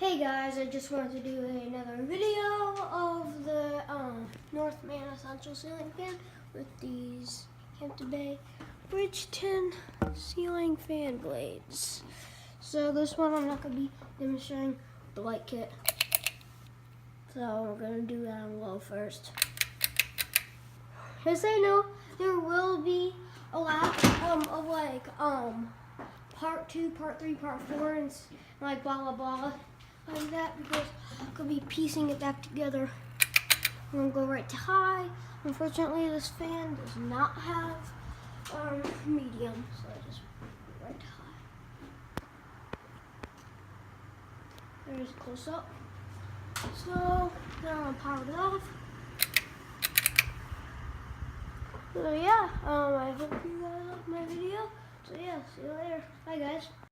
Hey guys, I just wanted to do another video of the Northman Essential Ceiling Fan with these Hampton Bay Bridgeton ceiling fan blades. So this one I'm not going to be demonstrating the light kit. So we're going to do that on low first. As I know, there will be a lot of like part 2, part 3, part 4 and like blah blah blah like that, because I'm going to be piecing it back together. I'm going to go right to high. Unfortunately, this fan does not have medium, so I just go right to high. There's a close up. So now I'm going to power it off. So yeah, I hope you guys liked my video. So yeah, see you later. Bye guys.